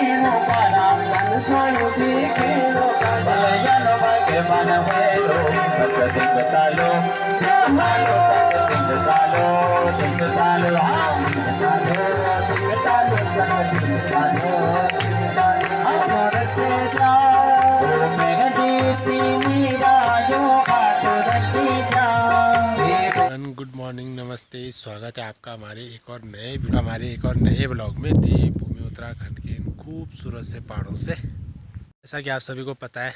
खेणो काना मन सोयुधी खेणो काना बलयन भाग्य मन वेलो तक दिंग तालो हालो तक दिंग तालो दिंग तालो अमर चेता मेरे देसी नीरायो आतुर चेता। गुड मॉर्निंग, नमस्ते, स्वागत है आपका हमारे एक और नए ब्लॉग में देवभूमि उत्तराखंड के इन खूबसूरत से पहाड़ों से। जैसा कि आप सभी को पता है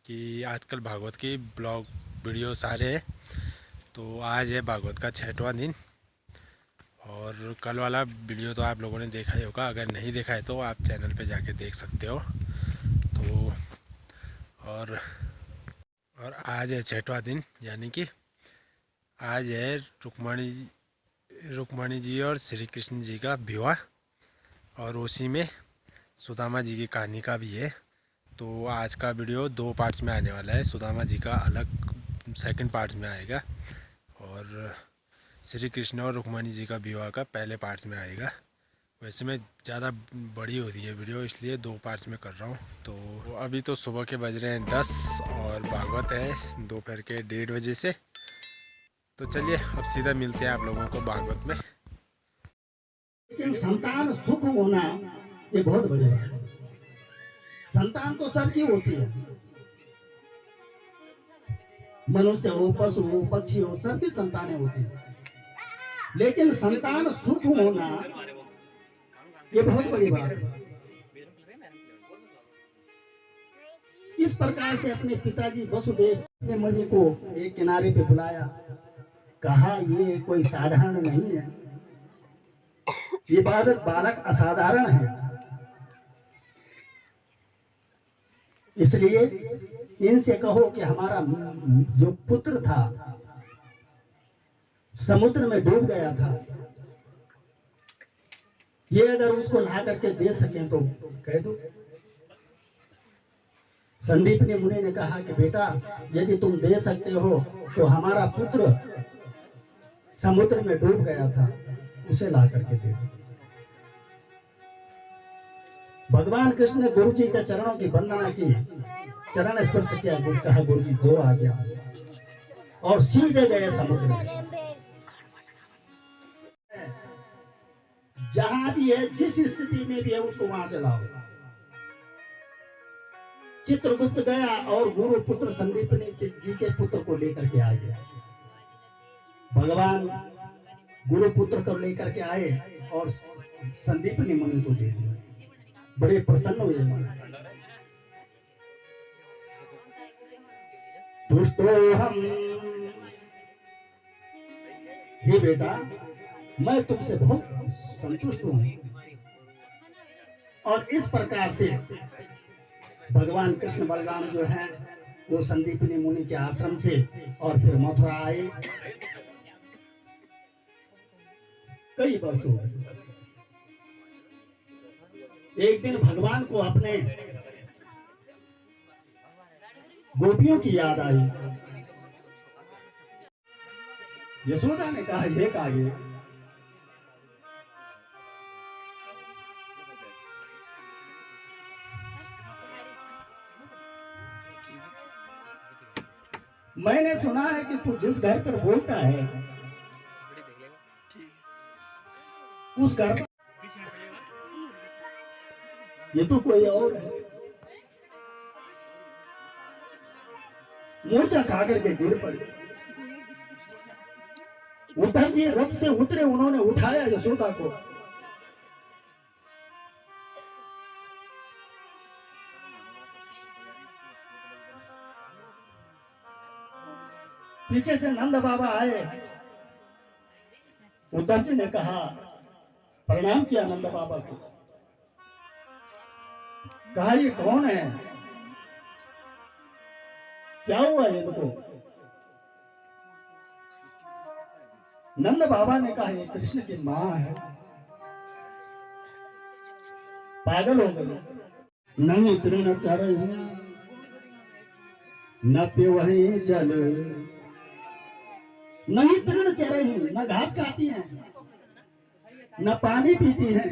कि आजकल भागवत की ब्लॉग वीडियो सारे हैं, तो आज है भागवत का 6वां दिन। और कल वाला वीडियो तो आप लोगों ने देखा ही होगा, अगर नहीं देखा है तो आप चैनल पे जाके देख सकते हो। तो और आज है 6वां दिन, यानी कि आज है रुक्मणी जी और श्री कृष्ण जी का विवाह, और उसी में सुदामा जी की कहानी का भी है। तो आज का वीडियो 2 पार्ट्स में आने वाला है। सुदामा जी का अलग सेकंड पार्ट्स में आएगा, और श्री कृष्ण और रुक्मणी जी का विवाह का पहले पार्ट्स में आएगा। वैसे में ज़्यादा बड़ी हो रही है वीडियो, इसलिए 2 पार्ट्स में कर रहा हूँ। तो अभी तो सुबह के बज रहे हैं 10 और भागवत है दोपहर के 1:30 बजे से। तो चलिए अब सीधा मिलते हैं आप लोगों को भागवत में। लेकिन संतान सुख होना ये बहुत बड़ी बात है। संतान तो सबकी होती है, मनुष्य हो, पशु हो, पक्षी हो, सबकी संतानें होती है। लेकिन संतान सुख होना ये बहुत बड़ी बात है। इस प्रकार से अपने पिताजी वसुदेव ने मुनि को एक किनारे पे बुलाया, कहा ये कोई साधारण नहीं है, ये बालक असाधारण है। इसलिए इनसे कहो कि हमारा जो पुत्र था समुद्र में डूब गया था, ये अगर उसको ला करके दे सके तो कह दो। संदीपनी मुनि ने कहा कि बेटा यदि तुम दे सकते हो तो हमारा पुत्र समुद्र में डूब गया था, उसे ला करके दे दो। भगवान कृष्ण ने गुरु जी के चरणों की वंदना की, चरण स्पर्श किया, कहा गुरु जी जो आ गया, और सीधे गए समुद्र में। जहां भी है, जिस स्थिति में भी है, उसको वहां से लाओ। चित्रगुप्त गया और गुरु पुत्र संदीपनी जी के पुत्र को लेकर के आ गया। भगवान गुरु पुत्र को लेकर के आए और संदीपनी मुनि को दे दिया। बड़े प्रसन्न हुए मन। दुष्टो हम, हे बेटा मैं तुमसे बहुत संतुष्ट हूं। और इस प्रकार से भगवान कृष्ण बलराम जो हैं वो संदीपनी मुनि के आश्रम से और फिर मथुरा आए। कई वर्षों एक दिन भगवान को अपने गोपियों की याद आई। यशोदा ने कहा ये कागे, मैंने सुना है कि तू जिस घर पर बोलता है उस घर पर ये तो कोई और है। मूर्छा खा करके गिर पड़े। उद्धव जी रथ से उतरे, उन्होंने उठाया यशोदा को। पीछे से नंद बाबा आए। उद्धव जी ने कहा, प्रणाम किया नंद बाबा को, कहा ये कौन है, क्या हुआ इनको? नंद बाबा ने कहा ये कृष्ण की मां है। पागल हो गए। नहीं तृण चरहि न पिबहि जल, नहीं तृण चरहि, न घास खाती हैं, न पानी पीती हैं,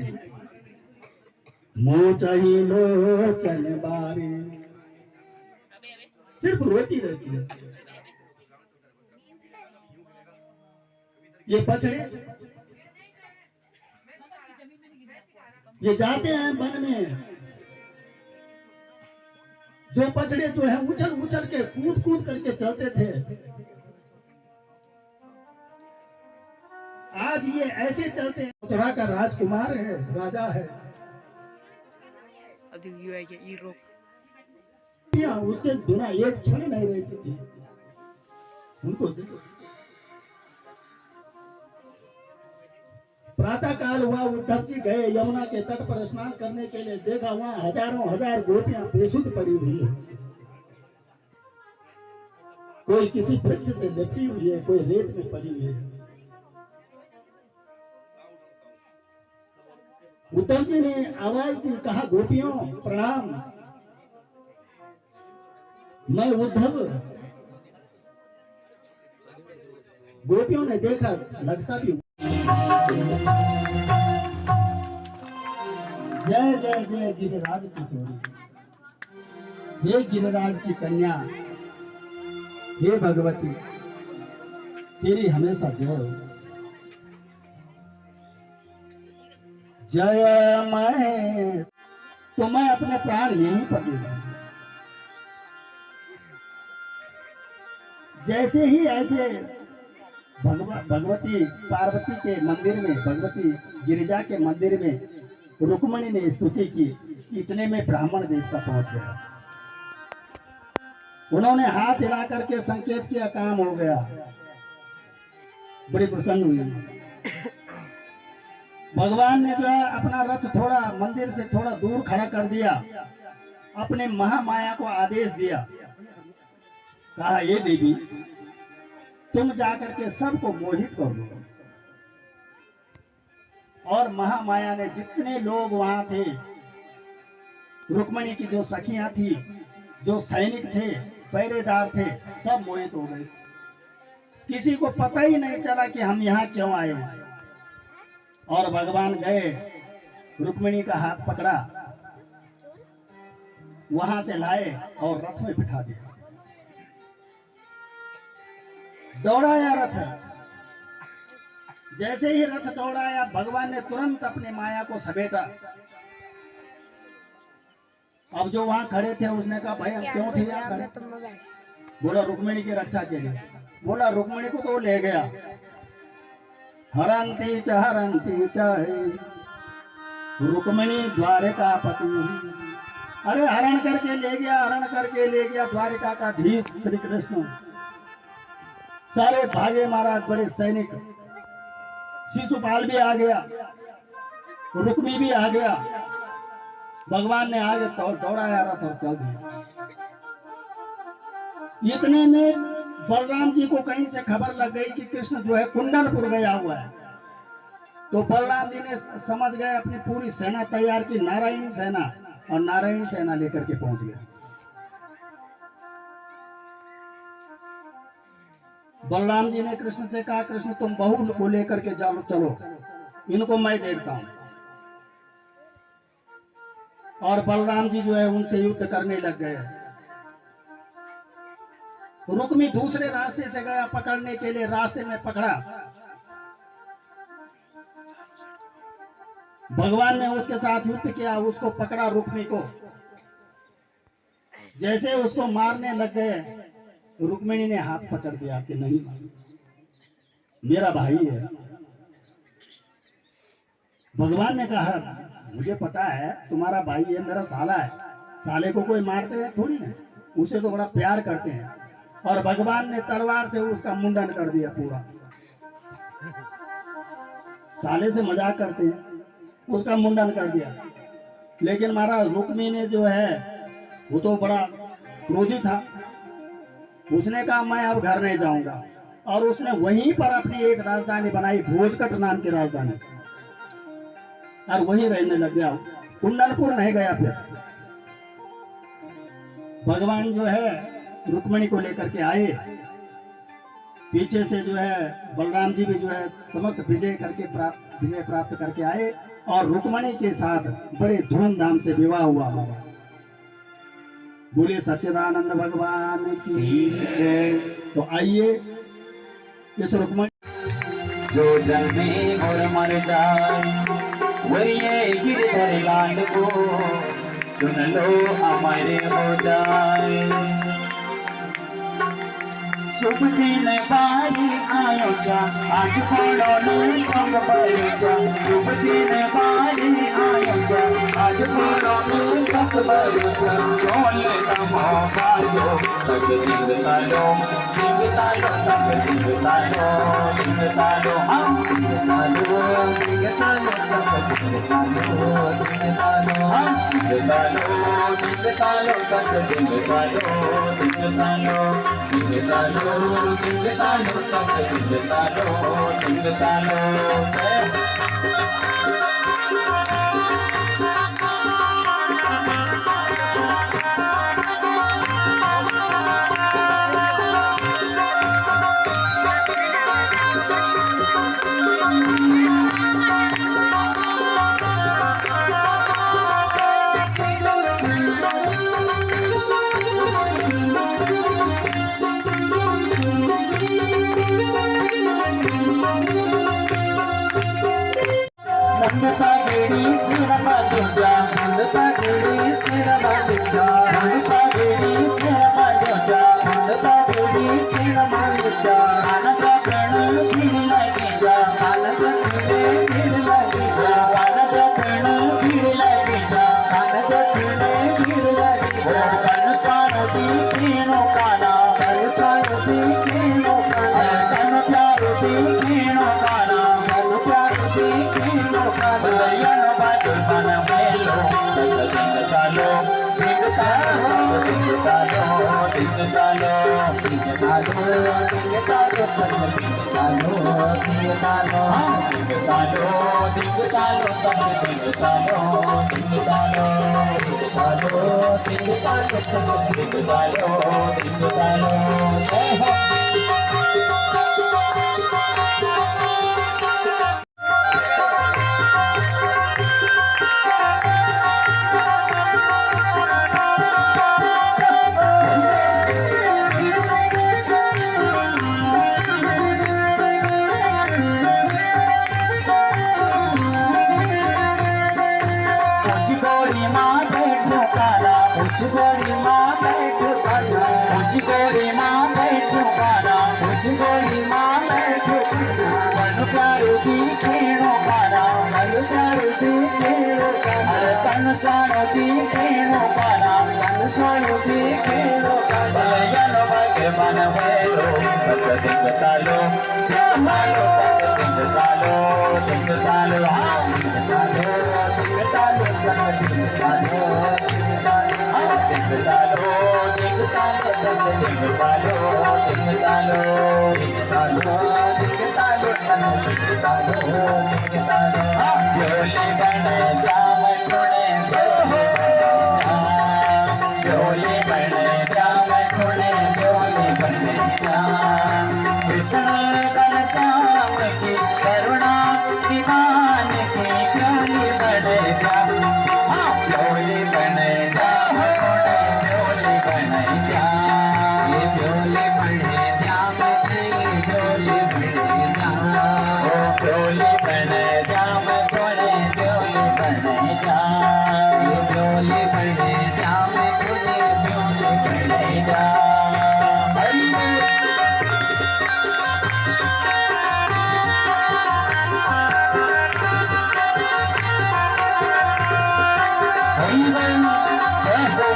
मोचही लोचन बारे, सिर्फ रोती रहती है। ये बछड़े ये जाते हैं वन में, जो बछड़े जो है उछल उछल के कूद कूद करके चलते थे, आज ये ऐसे चलते हैं। मथुरा का राजकुमार है, राजा है, उसके बिना एक क्षण नहीं रहती थी। उनको देखो, प्रातः काल हुआ, उद्धव जी गए यमुना के तट पर स्नान करने के लिए, देखा वहां हजारों हजार गोपियां बेसुध पड़ी हुई है। कोई किसी वृक्ष से लिपटी हुई है, कोई रेत में पड़ी हुई है। उद्धव जी ने आवाज दी, कहा गोपियों प्रणाम, मैं उद्धव। गोपियों ने देखा, लगता भी जय जय जय गिरिराज किशोरी, हे गिरिराज की कन्या, हे भगवती, तेरी हमेशा जय हो। जय महेश, तो मैं अपने प्राण यहीं पर दे दूंगा। जैसे ही ऐसे भगवती पार्वती के मंदिर में, भगवती गिरिजा के मंदिर में रुक्मणी ने स्तुति की, इतने में ब्राह्मण देवता पहुंच गया। उन्होंने हाथ हिला करके संकेत किया, काम हो गया। बड़ी प्रसन्न हुई। भगवान ने जो है अपना रथ थोड़ा मंदिर से थोड़ा दूर खड़ा कर दिया, अपने महामाया को आदेश दिया, कहा ये देवी तुम जाकर के सबको मोहित कर दो। और महामाया ने जितने लोग वहां थे, रुक्मणी की जो सखियां थी, जो सैनिक थे, पहरेदार थे, सब मोहित हो गए। किसी को पता ही नहीं चला कि हम यहाँ क्यों आए। और भगवान गए, रुक्मिणी का हाथ पकड़ा, वहां से लाए और रथ में बिठा दिया। दौड़ाया रथ। जैसे ही रथ दौड़ाया, भगवान ने तुरंत अपने माया को समेटा। अब जो वहां खड़े थे उसने कहा भाई हम क्यों थे यहाँ खड़े? बोला रुक्मिणी की रक्षा के लिए। बोला रुक्मिणी को तो ले गया। हरंती च रुक्मिणी द्वारिका पति। अरे हरण करके ले गया, हरण करके ले गया द्वारिका का धीश श्री कृष्ण। सारे भागे महाराज, बड़े सैनिक। शिशुपाल भी आ गया, रुक्मी भी आ गया। भगवान ने आगे दौड़ाया रथ और चल दिया। इतने में बलराम जी को कहीं से खबर लग गई कि कृष्ण जो है कुंडलपुर गया हुआ है। तो बलराम जी ने समझ गए, अपनी पूरी सेना तैयार की, नारायणी सेना, और नारायणी सेना लेकर के पहुंच गया। बलराम जी ने कृष्ण से कहा, कृष्ण तुम बहू को लेकर के चलो, इनको मैं देखता हूं। और बलराम जी जो है उनसे युद्ध करने लग गए। रुक्मी दूसरे रास्ते से गया पकड़ने के लिए, रास्ते में पकड़ा। भगवान ने उसके साथ युद्ध किया, उसको पकड़ा रुक्मी को। जैसे उसको मारने लग गए, रुक्मिणी ने हाथ पकड़ दिया कि नहीं, मेरा भाई है। भगवान ने कहा मुझे पता है तुम्हारा भाई है, मेरा साला है। साले को कोई मारते हैं थोड़ी है, उसे तो बड़ा प्यार करते हैं। और भगवान ने तलवार से उसका मुंडन कर दिया पूरा। साले से मजाक करते हैं, उसका मुंडन कर दिया। लेकिन महाराज रुक्मी ने जो है वो तो बड़ा क्रोधी था। उसने कहा मैं अब घर नहीं जाऊंगा। और उसने वहीं पर अपनी एक राजधानी बनाई, भोजकट नाम की राजधानी, और वहीं रहने लग गया। कुंडलपुर नहीं गया। फिर भगवान जो है रुक्मिणी को लेकर के आए। पीछे से जो है बलराम जी भी जो है समस्त विजय प्राप्त करके आए। और रुक्मणी के साथ बड़े धूमधाम से विवाह हुआ हमारा। बोले सच्चिदानंद भगवान की जय। तो आइए इस रुक्मणी जो जन्मे और मर जाए वरिये गिरधर लाल को चुन लो हमारे हो जाए। शुभ दिन बारी आयो जा आज फोड़ो न छप बायो जा। शुभ दिन बारी आयो जा आज फोड़ो न छप बायो जा। ढोल तमो बाजो तक दिंग तालो तक दिंग तालो हम दिंग तालो तक दिंग तालो हम दिंग तालो तक दिंग तालो जय। मुंड पगड़ी सिर बांधो मुंड पगड़ी सिर बांधो मुंड पगड़ी सिर बांधो मुंड पगड़ी सिर बांधो आनंद प्रण भीड़ लगी जा आनंद प्रण भीड़ लगी जा आनंद प्रण भीड़ लगी जा आनंद प्रण भीड़ लगी जा। कन स्वारुति खेणो काना कर स्वारुति खेणो काना कन प्यारुति खेणो काना कन प्यारुति खेणो काना। बलियन बात मन मेलो तक दिंग तालो दिंग तालो दिंग तालो दिंग तालो दिंग तालो दिंग तालो तक दिंग तालो दिंग तालो हम दिंग तालो दिंग तालो तक दिंग तालो दिंग तालो दिंग तालो दिंग तालो तक दिंग तालो दिंग तालो जय हो। गोरी माँ बैठो काला उच्च गोरी माँ बैठो काला उच्च गोरी माँ बैठो काला उच्च गोरी माँ बैठो मन प्यारो दी खेणो काला मन प्यारो दी खेणो काला कन सानो दी खेणो काला कन सानो दी खेणो काला। बलियन भाग्य मन वेलो तक दिंग तालो तालो तक दिंग तालो दिंग तालो हम दिंग तालो दिंग तालो तक दिंग तालो दिंग तालो हम दिंग तालो दिंग तालो तक दिंग तालो दिंग तालो दिंग तालो दिंग तालो तक दिंग तालो दिंग तालो हम भोले बने राम गुणे भोले बने राम गुणे भोले बने कृष्ण कन श्याम की करुणा दीवान की भोले बने राम भोले बने राम गुणे भोले बने ये भोले बने राम भोले बने राम ओ भोले बने राम गुणे भोले बने राम ये भोले बने राम गुणे भोले बने राम। हरि बोल जय हो।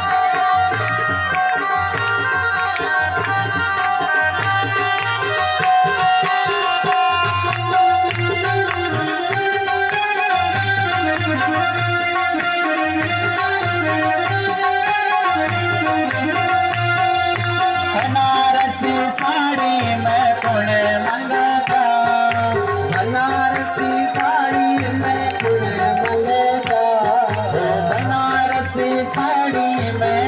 बनारसी साड़ी में पुणे मंगता बनारसी साड़ी में पुणे मंगता बनारसी साड़ी में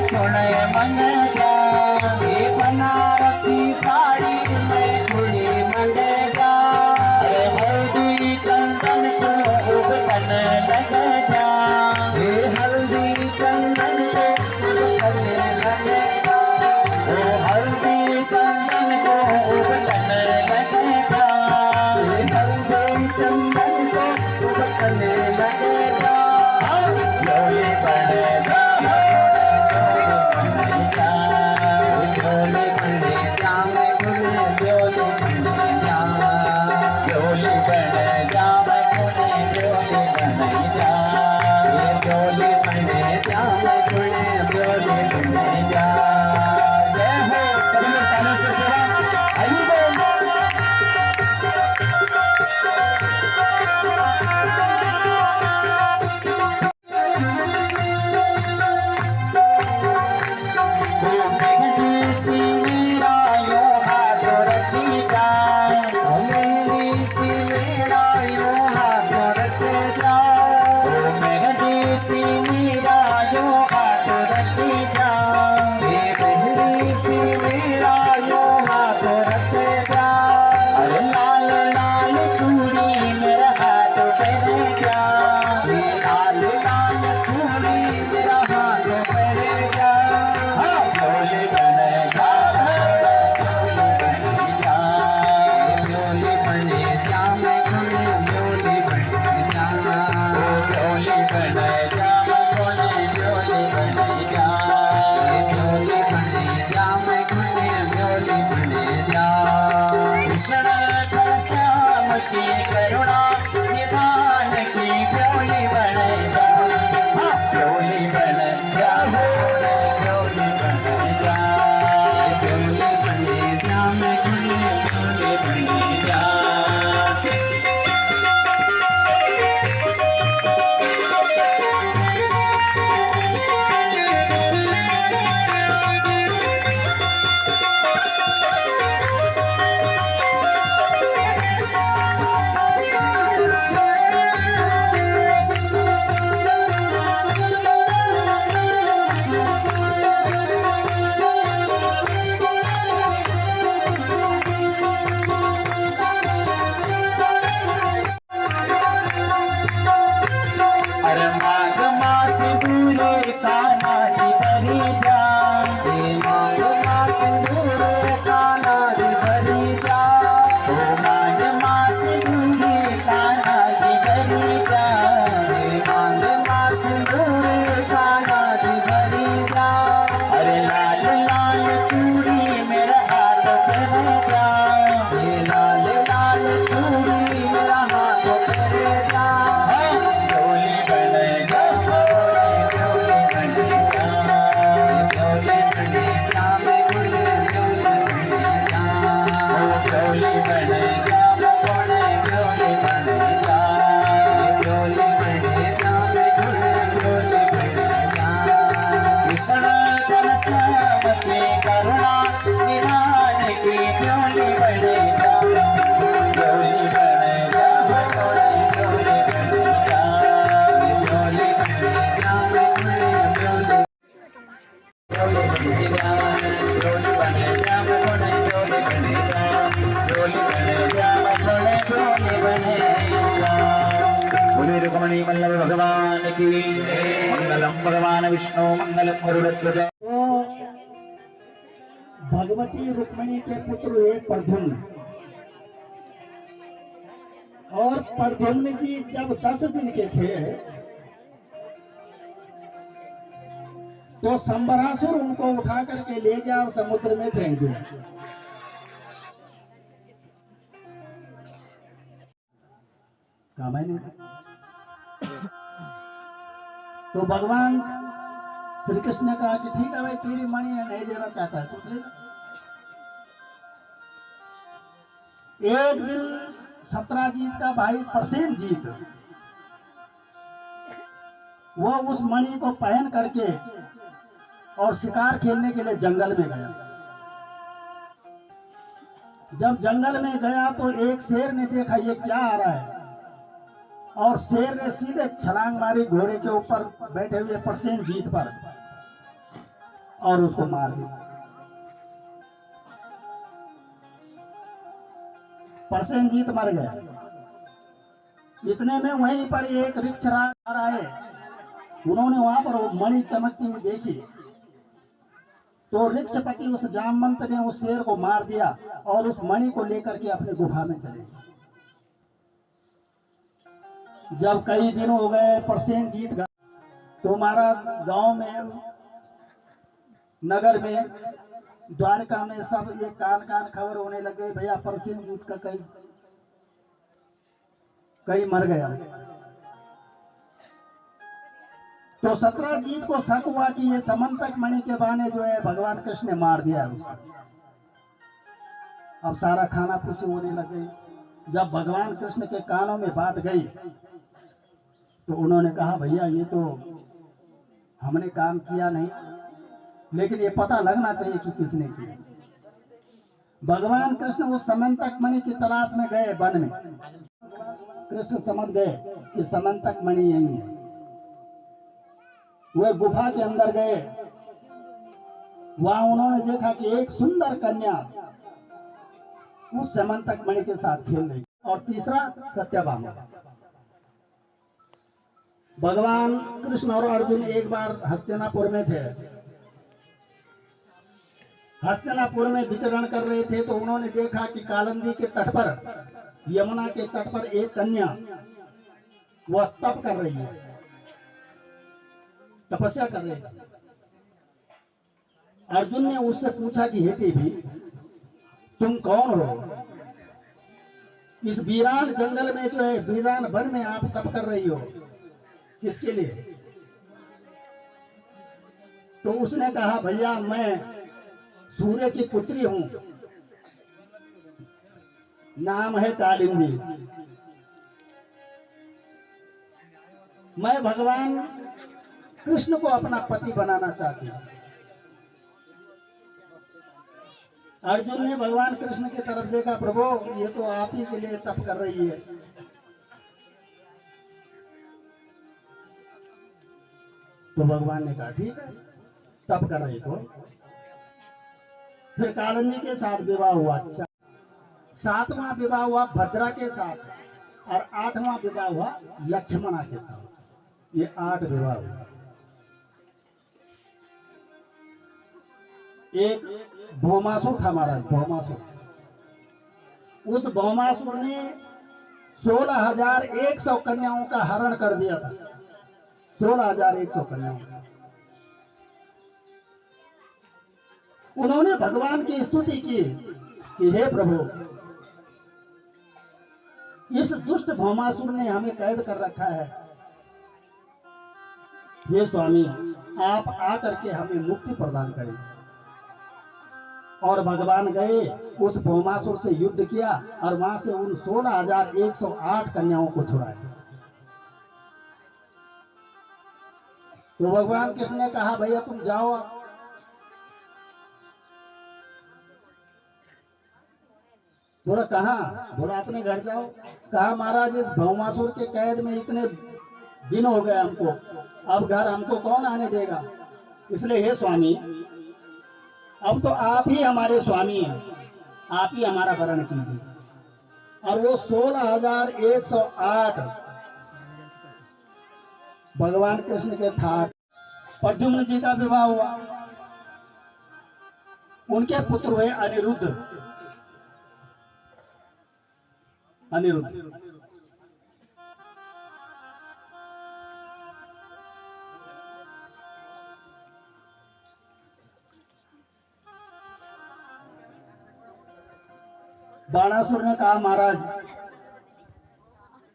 विष्णु मंगल गरुड़ध्वज। तो भगवती रुक्मिणी के पुत्र हुए प्रद्युम्न, और प्रद्युम्न जी जब 10 दिन के थे तो संबरासुर उनको उठा करके ले गया और समुद्र में फेंक दिया। कहा मैंने तो भगवान श्री कृष्ण ने कहा कि ठीक है भाई, तेरी मणि है, नहीं देना चाहता है तो ले। एक दिन सत्राजीत का भाई प्रसेनजीत वो उस मणि को पहन करके और शिकार खेलने के लिए जंगल में गया। जब जंगल में गया तो एक शेर ने देखा ये क्या आ रहा है, और शेर ने सीधे छलांग मारी घोड़े के ऊपर बैठे हुए प्रसेनजीत पर और उसको मार दिया। प्रसेनजीत मर गया। इतने में वहीं पर एक ऋक्षराज आए, उन्होंने वहां पर वो मणि चमकती हुई देखी, तो ऋक्षपति उस जामवंत ने उस शेर को मार दिया और उस मणि को लेकर के अपनी गुफा में चले गए। जब कई दिन हो गए प्रसेनजीत गए तो महाराज गांव में, नगर में, द्वारका में सब ये कान कान खबर होने लग गई, भैया प्रसेनजीत का कई मर गया। तो सत्राजीत को शक हुआ कि ये समंतक मणि के बहाने जो है भगवान कृष्ण ने मार दिया है उसको। अब सारा खाना फूसी होने लग गई। जब भगवान कृष्ण के कानों में बात गई तो उन्होंने कहा भैया ये तो हमने काम किया नहीं, लेकिन ये पता लगना चाहिए कि किसने किया। भगवान कृष्ण उस समंतक मणि की तलाश में गए वन में। कृष्ण समझ गए कि समंतक मणि यही है। वे गुफा के अंदर गए, वहां उन्होंने देखा कि एक सुंदर कन्या उस समंतक मणि के साथ खेल रही। और तीसरा सत्यभामा। भगवान कृष्ण और अर्जुन एक बार हस्तिनापुर में थे। हस्तिनापुर में विचरण कर रहे थे तो उन्होंने देखा कि कालिंदी के तट पर, यमुना के तट पर एक कन्या वह तप कर रही है, तपस्या कर रही है। अर्जुन ने उससे पूछा कि हे देवी तुम कौन हो? इस वीरान जंगल में जो है, वीरान वन में आप तप कर रही हो, किसके लिए? तो उसने कहा भैया मैं सूर्य की पुत्री हूं, नाम है कालिंदी। मैं भगवान कृष्ण को अपना पति बनाना चाहती हूं। अर्जुन ने भगवान कृष्ण की तरफ देखा, प्रभु ये तो आप ही के लिए तप कर रही है। तो भगवान ने कहा ठीक है, तप कर रही तो। फिर कालिंदी के साथ विवाह हुआ। 7वां विवाह हुआ भद्रा के साथ और 8वां विवाह हुआ लक्ष्मणा के साथ। ये 8 विवाह हुआ। एक भौमासुर था महाराज, भौमासुर। उस भौमासुर ने 16,100 कन्याओं का हरण कर दिया था। 16,100 कन्याओं का। उन्होंने भगवान की स्तुति की कि हे प्रभु इस दुष्ट भौमासुर ने हमें कैद कर रखा है, हे स्वामी आप आकर के हमें मुक्ति प्रदान करें। और भगवान गए, उस भौमासुर से युद्ध किया और वहां से उन 16,108 कन्याओं को छुड़ाया। तो भगवान कृष्ण ने कहा भैया तुम जाओ। बोला कहाँ? बोला अपने घर जाओ। कहा महाराज इस भौमासुर के कैद में इतने दिन हो गए हमको, अब घर हमको कौन आने देगा? इसलिए हे स्वामी अब तो आप ही हमारे स्वामी हैं, आप ही हमारा वरण कीजिए। और वो 16,108 भगवान कृष्ण के ठाट प्रद्युम्न जी का विवाह हुआ, उनके पुत्र हुए अनिरुद्ध। बाणासुर ने कहा महाराज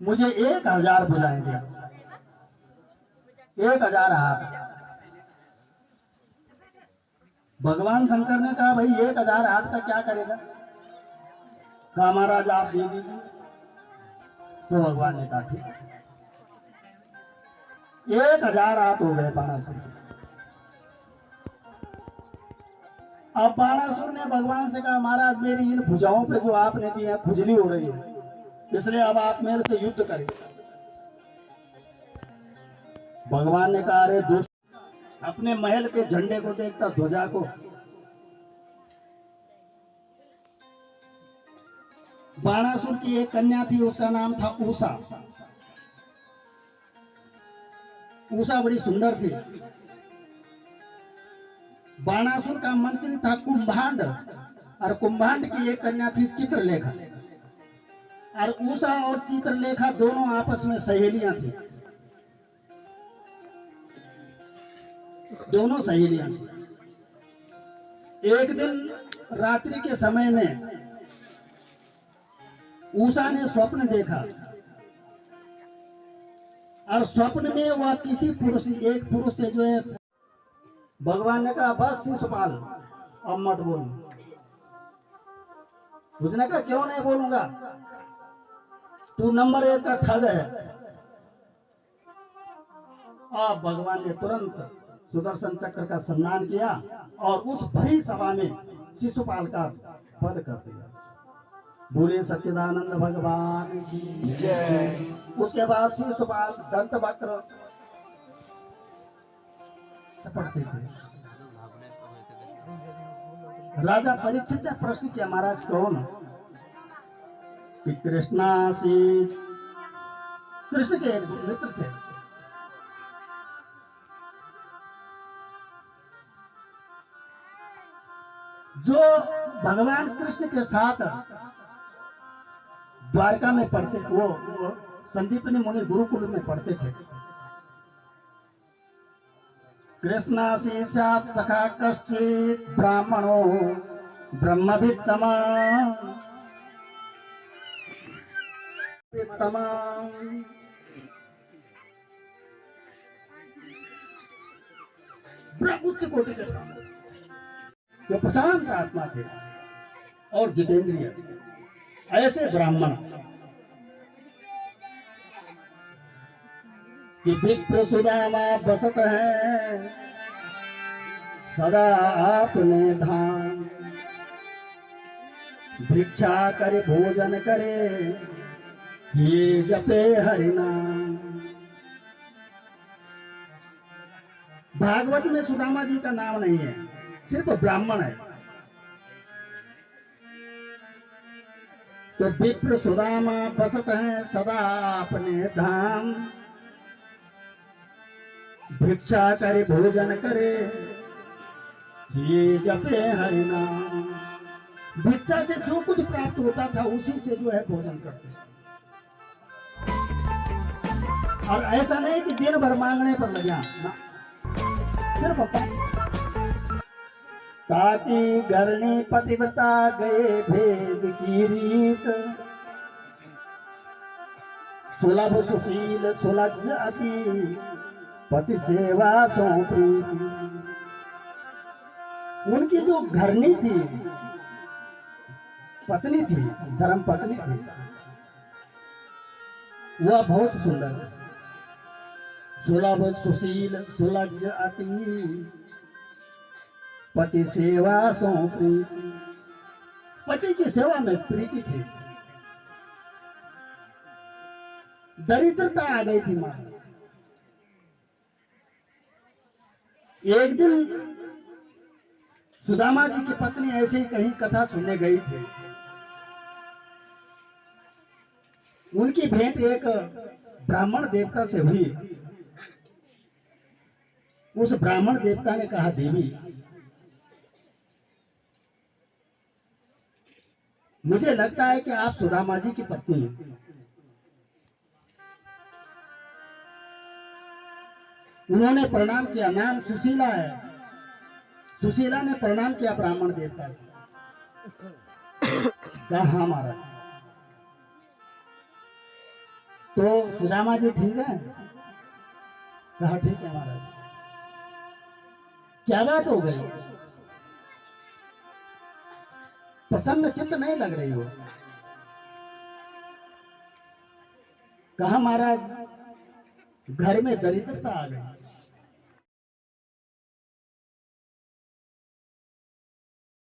मुझे 1000 भुजाएं दे, 1000 हाथ। भगवान शंकर ने कहा भाई 1000 हाथ का क्या करेगा? कहा महाराज आप दे दीजिए। तो भगवान ने कहा ठीक, 1000 हाथ हो गए बाणासुर। अब बाणासुर ने भगवान से कहा महाराज मेरी इन भुजाओं पे जो आपने दी है खुजली हो रही है, इसलिए अब आप मेरे से युद्ध करें। भगवान ने कहा अरे दुष्ट, अपने महल के झंडे को देखता, ध्वजा को। बाणासुर की एक कन्या थी, उसका नाम था उषा। उषा बड़ी सुंदर थी। बाणासुर का मंत्री था कुंभांड, और कुंभांड की एक कन्या थी चित्रलेखा। और उषा और चित्रलेखा दोनों आपस में सहेलियां थी, दोनों सहेलियां थी। एक दिन रात्रि के समय में उषा ने स्वप्न देखा, और स्वप्न में वह किसी पुरुष, एक पुरुष से जो है, भगवान ने कहा बस शिशुपाल अब मत बोल। उसने कहा क्यों नहीं बोलूंगा, तू नंबर 1 का ठग है। अब भगवान ने तुरंत सुदर्शन चक्र का सम्मान किया और उस भरी सभा में शिशुपाल का वध कर दिया। बोले सच्चिदानंद भगवान की जय। उसके बाद शिशुपाल दंत वक्र पढ़ते थे। राजा परीक्षित ने प्रश्न किया महाराज कौन? कि कृष्णा से, कृष्ण के एक मित्र थे। जो भगवान कृष्ण के साथ द्वारका में पढ़ते, वो संदीपनी मुनि गुरुकुल में पढ़ते थे। कृष्णासी स्यात् सखा कश्चित् ब्राह्मणो ब्रह्मवित्तमा। उच्च कोटि के ब्राह्मण जो प्रशांत आत्मा थे और जितेंद्रिय, ऐसे ब्राह्मण कि विप्र सुदामा बसत है सदा आपने धाम। भिक्षा करे भोजन करे ये जपे हरि नाम। भागवत में सुदामा जी का नाम नहीं है, सिर्फ ब्राह्मण है। तो विप्र सुदामा बसत है सदा अपने धाम। भिक्षा करे भोजन करे ये जपे हरि नाम। भिक्षा से जो कुछ प्राप्त होता था उसी से जो है भोजन करते। और ऐसा नहीं कि दिन भर मांगने पर लगा ना, सिर्फ ताकि घरनी पतिव्रता गए भेद की रीत। सुलभ सुशील सुलज्ज अति पति सेवा सो प्रीति। उनकी जो घरनी थी, पत्नी थी, धर्म पत्नी थी, वह बहुत सुंदर, सुलभ सुशील सुलज्ज अति पति सेवा सो प्रीति। पति की सेवा में प्रीति थी। दरिद्रता आ गई थी महाराज। एक दिन सुदामा जी की पत्नी ऐसे ही कहीं कथा सुनने गई थी। उनकी भेंट एक ब्राह्मण देवता से हुई। उस ब्राह्मण देवता ने कहा, देवी मुझे लगता है कि आप सुदामा जी की पत्नी हैं। उन्होंने प्रणाम किया, नाम सुशीला है। सुशीला ने प्रणाम किया ब्राह्मण देवता को। कहा हाँ महाराज। तो सुदामा जी ठीक है? कहा ठीक है महाराज। क्या बात हो गई? प्रसन्न चित्त नहीं लग रही हो। कहा महाराज घर में दरिद्रता आ गई।